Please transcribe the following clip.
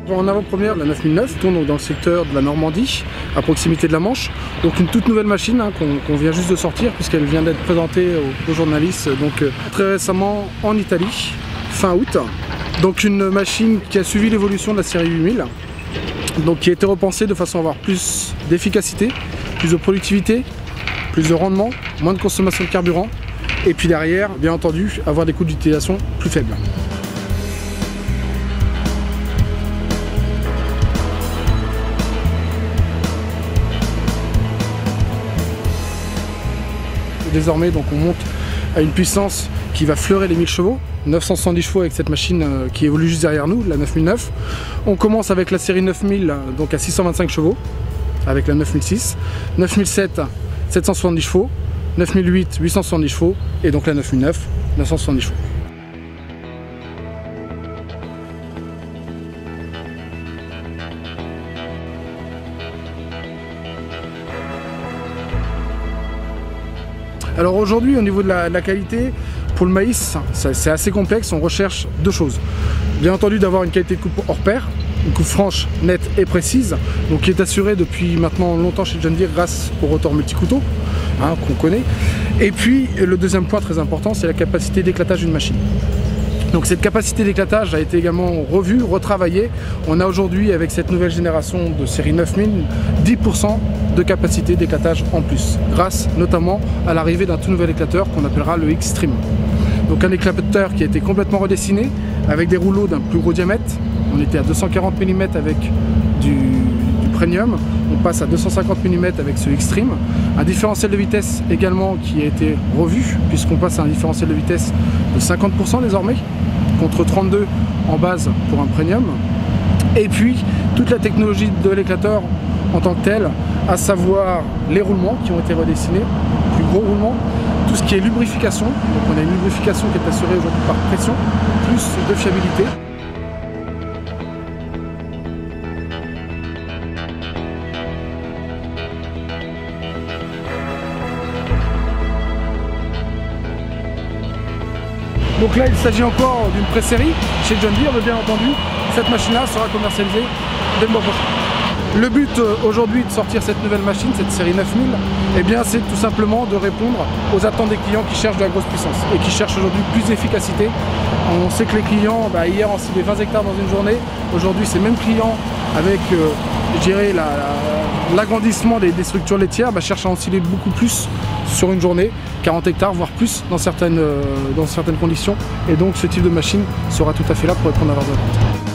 En avant-première, la 9009 tourne dans le secteur de la Normandie, à proximité de la Manche. Donc une toute nouvelle machine qu'on vient juste de sortir puisqu'elle vient d'être présentée aux journalistes très récemment en Italie, fin août. Donc une machine qui a suivi l'évolution de la série 8000, donc qui a été repensée de façon à avoir plus d'efficacité, plus de productivité, plus de rendement, moins de consommation de carburant et puis derrière, bien entendu, avoir des coûts d'utilisation plus faibles. Désormais, donc on monte à une puissance qui va fleurer les 1000 chevaux, 970 chevaux avec cette machine qui évolue juste derrière nous, la 9009. On commence avec la série 9000, donc à 625 chevaux, avec la 9006, 9007, 770 chevaux, 9008, 870 chevaux, et donc la 9009, 970 chevaux. Alors aujourd'hui, au niveau de la qualité, pour le maïs, c'est assez complexe. On recherche deux choses. Bien entendu, d'avoir une qualité de coupe hors pair, une coupe franche, nette et précise, donc qui est assurée depuis maintenant longtemps chez John Deere grâce au rotor multi-couteau qu'on connaît. Et puis le deuxième point très important, c'est la capacité d'éclatage d'une machine. Donc cette capacité d'éclatage a été également revue, retravaillée. On a aujourd'hui, avec cette nouvelle génération de série 9000, 10% de capacité d'éclatage en plus, grâce notamment à l'arrivée d'un tout nouvel éclateur qu'on appellera le X-Stream. Donc un éclateur qui a été complètement redessiné, avec des rouleaux d'un plus gros diamètre. On était à 240 mm avec du premium, on passe à 250 mm avec ce X-Stream. Un différentiel de vitesse également qui a été revu, puisqu'on passe à un différentiel de vitesse de 50% désormais, contre 32 en base pour un premium. Et puis toute la technologie de l'éclateur en tant que tel, à savoir les roulements qui ont été redessinés, plus gros roulements, tout ce qui est lubrification. Donc on a une lubrification qui est assurée aujourd'hui par pression, plus de fiabilité. Donc là, il s'agit encore d'une pré-série chez John Deere, mais bien entendu, cette machine-là sera commercialisée dès le mois prochain. Le but aujourd'hui de sortir cette nouvelle machine, cette série 9000, eh bien, c'est tout simplement de répondre aux attentes des clients qui cherchent de la grosse puissance et qui cherchent aujourd'hui plus d'efficacité. On sait que les clients, hier, ont ciblé 20 hectares dans une journée. Aujourd'hui, ces mêmes clients, avec, je dirais, l'agrandissement des structures laitières, cherchent à ensiler beaucoup plus sur une journée, 40 hectares, voire plus dans certaines conditions. Et donc, ce type de machine sera tout à fait là pour répondre à leurs attentes.